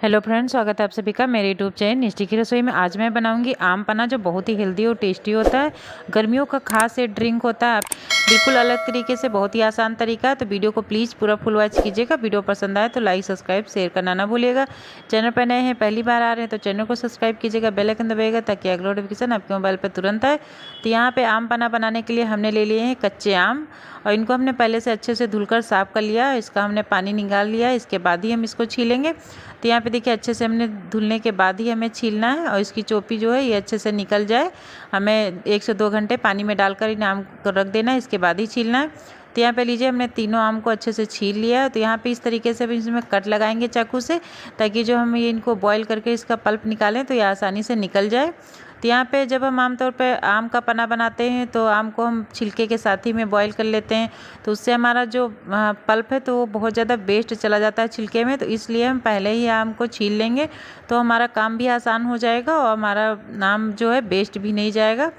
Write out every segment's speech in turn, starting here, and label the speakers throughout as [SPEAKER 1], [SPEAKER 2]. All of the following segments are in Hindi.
[SPEAKER 1] हेलो फ्रेंड्स, स्वागत है आप सभी का मेरे यूट्यूब चैनल निष्ठी की रसोई में। आज मैं बनाऊंगी आम पन्ना, जो बहुत ही हेल्दी और टेस्टी होता है। गर्मियों का खास ये ड्रिंक होता है, बिल्कुल अलग तरीके से, बहुत ही आसान तरीका है। तो वीडियो को प्लीज़ पूरा फुल वॉच कीजिएगा। वीडियो पसंद आए तो लाइक सब्सक्राइब शेयर करना ना भूलिएगा। चैनल पर नए हैं, पहली बार आ रहे हैं तो चैनल को सब्सक्राइब कीजिएगा, बेल आइकन दबाइएगा ताकि अगला नोटिफिकेशन आपके मोबाइल पर तुरंत आए। तो यहाँ पे आम पन्ना बनाने के लिए हमने ले लिए हैं कच्चे आम, और इनको हमने पहले से अच्छे से धुलकर साफ कर लिया। इसका हमने पानी निकाल लिया, इसके बाद ही हम इसको छीलेंगे। तो यहाँ पे देखिए अच्छे से हमने धुलने के बाद ही हमें छीलना है, और इसकी चोपी जो है ये अच्छे से निकल जाए। हमें 1 से 2 घंटे पानी में डालकर इन आम को रख देना है, इसके बाद ही छीलना है। तो यहाँ पे लीजिए हमने तीनों आम को अच्छे से छील लिया है। तो यहाँ पे इस तरीके से भी इसमें कट लगाएंगे चाकू से, ताकि जो हम ये इनको बॉईल करके इसका पल्प निकालें तो ये आसानी से निकल जाए। तो यहाँ पे जब हम आमतौर पे आम का पन्ना बनाते हैं तो आम को हम छिलके के साथ ही में बॉईल कर लेते हैं, तो उससे हमारा जो पल्प है तो वो बहुत ज़्यादा वेस्ट चला जाता है छिलके में। तो इसलिए हम पहले ही आम को छील लेंगे तो हमारा काम भी आसान हो जाएगा और हमारा आम जो है वेस्ट भी नहीं जाएगा।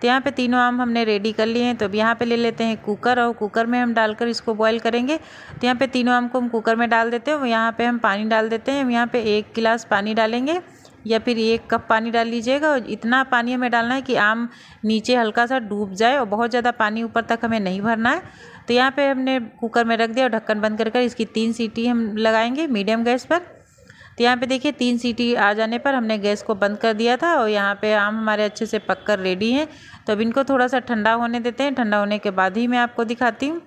[SPEAKER 1] तो यहाँ पे तीनों आम हमने रेडी कर लिए हैं। तो अब यहाँ पे ले लेते हैं कुकर, और कुकर में हम डालकर इसको बॉईल करेंगे। तो यहाँ पे तीनों आम को हम कुकर में डाल देते हैं। यहाँ पे हम पानी डाल देते हैं। यहाँ पे 1 गिलास पानी डालेंगे, या फिर 1 कप पानी डाल लीजिएगा। और इतना पानी हमें डालना है कि आम नीचे हल्का सा डूब जाए, और बहुत ज़्यादा पानी ऊपर तक हमें नहीं भरना है। तो यहाँ पे हमने कुकर में रख दिया और ढक्कन बंद कर इसकी 3 सीटी हम लगाएंगे मीडियम गैस पर। तो यहाँ पे देखिए 3 सीटी आ जाने पर हमने गैस को बंद कर दिया था, और यहाँ पे आम हमारे अच्छे से पककर रेडी हैं। तो अब इनको थोड़ा सा ठंडा होने देते हैं। ठंडा होने के बाद ही मैं आपको दिखाती हूँ।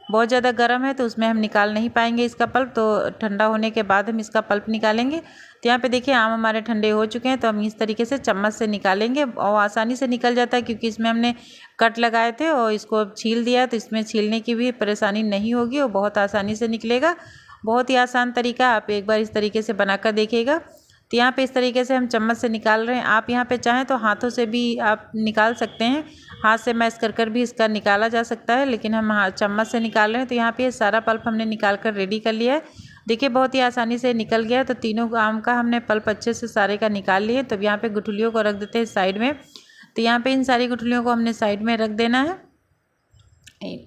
[SPEAKER 1] बहुत ज़्यादा गर्म है तो उसमें हम निकाल नहीं पाएंगे इसका पल्प, तो ठंडा होने के बाद हम इसका पल्प निकालेंगे। तो यहाँ पे देखिए आम हमारे ठंडे हो चुके हैं, तो हम इस तरीके से चम्मच से निकालेंगे, और आसानी से निकल जाता है क्योंकि इसमें हमने कट लगाए थे और इसको छील दिया। तो इसमें छीलने की भी परेशानी नहीं होगी और बहुत आसानी से निकलेगा। बहुत ही आसान तरीका, आप एक बार इस तरीके से बनाकर देखिएगा। तो यहाँ पे इस तरीके से हम चम्मच से निकाल रहे हैं। आप यहाँ पे चाहें तो हाथों से भी आप निकाल सकते हैं, हाथ से मैश कर भी इसका निकाला जा सकता है, लेकिन हम चम्मच से निकाल रहे हैं। तो यहाँ पे सारा पल्प हमने निकाल कर रेडी कर लिया है। देखिए बहुत ही आसानी से निकल गया। तो तीनों आम का हमने पल्प अच्छे से सारे का निकाल लिए। तो यहाँ पे गुठलियों को रख देते हैं साइड में। तो यहाँ पे इन सारी गुठलियों को हमने साइड में रख देना है।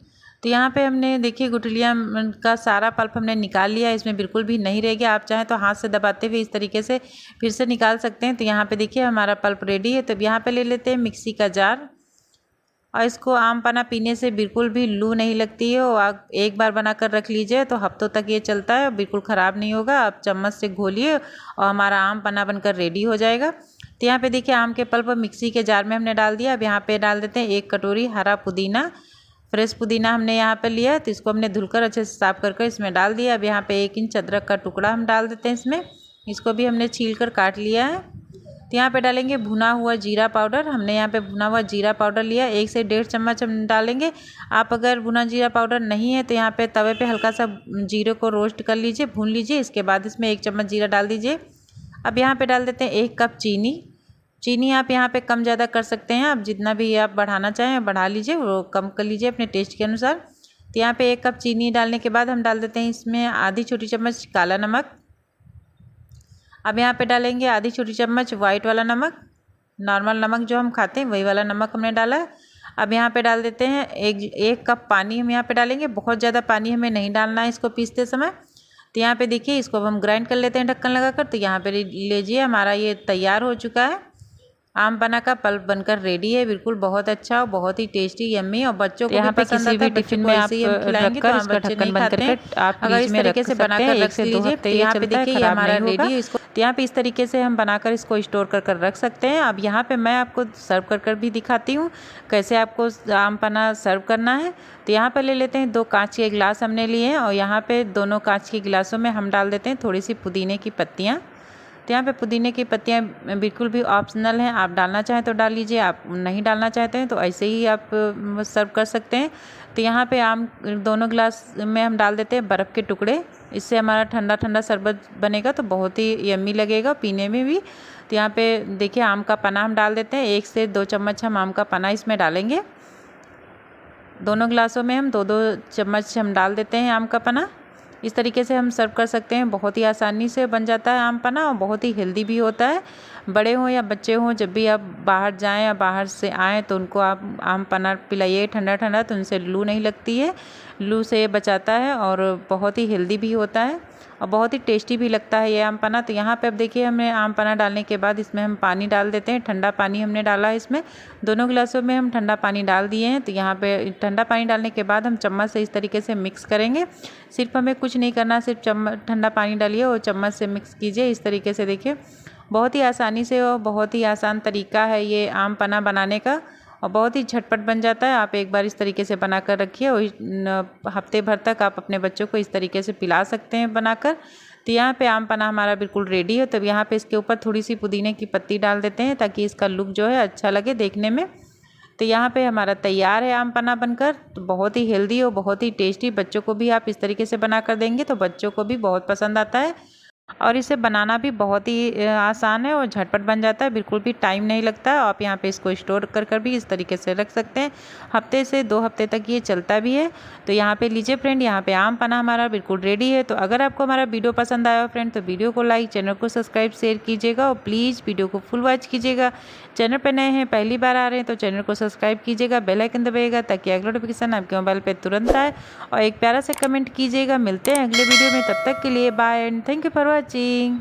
[SPEAKER 1] तो यहाँ पे हमने देखिए गुठलियाँ का सारा पल्प हमने निकाल लिया, इसमें बिल्कुल भी नहीं रह गया। आप चाहें तो हाथ से दबाते हुए इस तरीके से फिर से निकाल सकते हैं। तो यहाँ पे देखिए हमारा पल्प रेडी है। तो यहाँ पे ले लेते हैं मिक्सी का जार, और इसको आम पन्ना पीने से बिल्कुल भी लू नहीं लगती है, और आप एक बार बनाकर रख लीजिए तो हफ्तों तक ये चलता है, बिल्कुल ख़राब नहीं होगा। आप चम्मच से घोलिए और हमारा आम पन्ना बनकर रेडी हो जाएगा। तो यहाँ पे देखिए आम के पल्प मिक्सी के जार में हमने डाल दिया। अब यहाँ पे डाल देते हैं 1 कटोरी हरा पुदीना। फ्रेश पुदीना हमने यहाँ पे लिया, तो इसको हमने धुलकर अच्छे से साफ करके इसमें डाल दिया। अब यहाँ पे 1 इंच अदरक का टुकड़ा हम डाल देते हैं इसमें, इसको भी हमने छील कर काट लिया है। तो यहाँ पे डालेंगे भुना हुआ जीरा पाउडर। हमने यहाँ पे भुना हुआ जीरा पाउडर लिया, 1 से 1.5 चम्मच हम डालेंगे। आप अगर भुना जीरा पाउडर नहीं है तो यहाँ पे तवे पे हल्का सा जीरे को रोस्ट कर लीजिए, भून लीजिए। इसके बाद इसमें 1 चम्मच जीरा डाल दीजिए। अब यहाँ पे डाल देते हैं 1 कप चीनी। चीनी आप यहाँ पे कम ज़्यादा कर सकते हैं, आप जितना भी आप बढ़ाना चाहें बढ़ा लीजिए, वो कम कर लीजिए अपने टेस्ट के अनुसार। तो यहाँ पे 1 कप चीनी डालने के बाद हम डाल देते हैं इसमें आधी छोटी चम्मच काला नमक। अब यहाँ पे डालेंगे आधी छोटी चम्मच वाइट वाला नमक, नॉर्मल नमक जो हम खाते हैं वही वाला नमक हमने डाला है। अब यहाँ पे डाल देते हैं 1 कप पानी हम यहाँ पे डालेंगे। बहुत ज़्यादा पानी हमें नहीं डालना है इसको पीसते समय। तो यहाँ पे देखिए इसको अब हम ग्राइंड कर लेते हैं ढक्कन लगाकर। तो यहाँ पे लीजिए हमारा ये तैयार हो चुका है, आम पन्ना का पल्प बनकर रेडी है। बिल्कुल बहुत अच्छा और बहुत ही टेस्टी यम्मी, और बच्चों को यहाँ भी पे पसंद किसी आता है। भी टिफिन में आप खिलाएंगे तो इसका बच्चे ढक्कन नहीं बंद खाते करके हैं। आप अगर फ्रिज इस में तरीके रख से सकते बनाकर हैं, 1 रख से 2 लीजिए। हफ्ते तो ये यहाँ पे चलता है, देखिए ये खराब हमारा नहीं रेडी होगा। है। इसको तो यहाँ पे इस तरीके से हम बनाकर इसको स्टोर कर रख सकते हैं। अब यहाँ पे मैं आपको सर्व कर भी दिखाती हूँ कैसे आपको आम पन्ना सर्व करना है। तो यहाँ पर ले लेते हैं 2 कांच के गिलास हमने लिए हैं, और यहाँ पे दोनों कांच के गिलासों में हम डाल देते हैं थोड़ी सी पुदीने की पत्तियाँ। तो यहाँ पे पुदीने की पत्तियाँ बिल्कुल भी ऑप्शनल हैं, आप डालना चाहें तो डाल लीजिए, आप नहीं डालना चाहते हैं तो ऐसे ही आप सर्व कर सकते हैं। तो यहाँ पे आम दोनों गिलास में हम डाल देते हैं बर्फ़ के टुकड़े, इससे हमारा ठंडा ठंडा शरबत बनेगा तो बहुत ही यम्मी लगेगा पीने में भी। तो यहाँ पे देखिए आम का पन्ना हम डाल देते हैं, 1 से 2 चम्मच हम आम का पन्ना इसमें डालेंगे। दोनों गिलासों में हम 2-2 चम्मच हम डाल देते हैं आम का पन्ना। इस तरीके से हम सर्व कर सकते हैं, बहुत ही आसानी से बन जाता है आम पन्ना, और बहुत ही हेल्दी भी होता है। बड़े हों या बच्चे हों, जब भी आप बाहर जाएं या बाहर से आएँ तो उनको आप आम पन्ना पिलाइए ठंडा ठंडा, तो उनसे लू नहीं लगती है, लू से बचाता है और बहुत ही हेल्दी भी होता है। और बहुत ही टेस्टी भी लगता है ये आम पन्ना। तो यहाँ पे अब देखिए हमने आम पन्ना डालने के बाद इसमें हम पानी डाल देते हैं। ठंडा पानी हमने डाला है इसमें, दोनों गिलासों में हम ठंडा पानी डाल दिए हैं। तो यहाँ पे ठंडा पानी डालने के बाद हम चम्मच से इस तरीके से मिक्स करेंगे। सिर्फ हमें कुछ नहीं करना, सिर्फ चम्मच ठंडा पानी डालिए और चम्मच से मिक्स कीजिए इस तरीके से। देखिए बहुत ही आसानी से और बहुत ही आसान तरीका है ये आम पन्ना बनाने का और बहुत ही झटपट बन जाता है। आप एक बार इस तरीके से बना कर रखिए और हफ्ते भर तक आप अपने बच्चों को इस तरीके से पिला सकते हैं बनाकर। तो यहाँ पे आम पन्ना हमारा बिल्कुल रेडी है। तो यहाँ पे इसके ऊपर थोड़ी सी पुदीने की पत्ती डाल देते हैं ताकि इसका लुक जो है अच्छा लगे देखने में। तो यहाँ पे हमारा तैयार है आम पन्ना बनकर। तो बहुत ही हेल्दी और बहुत ही टेस्टी, बच्चों को भी आप इस तरीके से बना कर देंगे तो बच्चों को भी बहुत पसंद आता है और इसे बनाना भी बहुत ही आसान है और झटपट बन जाता है, बिल्कुल भी टाइम नहीं लगता। आप यहाँ पे इसको स्टोर कर भी इस तरीके से रख सकते हैं, हफ्ते से 2 हफ्ते तक ये चलता भी है। तो यहाँ पे लीजिए फ्रेंड, यहाँ पे आम पन्ना हमारा बिल्कुल रेडी है। तो अगर आपको हमारा वीडियो पसंद आया हो फ्रेंड तो वीडियो को लाइक, चैनल को सब्सक्राइब, शेयर कीजिएगा और प्लीज़ वीडियो को फुल वॉच कीजिएगा। चैनल पर नए हैं, पहली बार आ रहे हैं तो चैनल को सब्सक्राइब कीजिएगा, बेल आइकन दबाइएगा ताकि अगला नोटिफिकेशन आपके मोबाइल पर तुरंत आए और एक प्यारा सा कमेंट कीजिएगा। मिलते हैं अगले वीडियो में, तब तक के लिए bye and thank you for watching.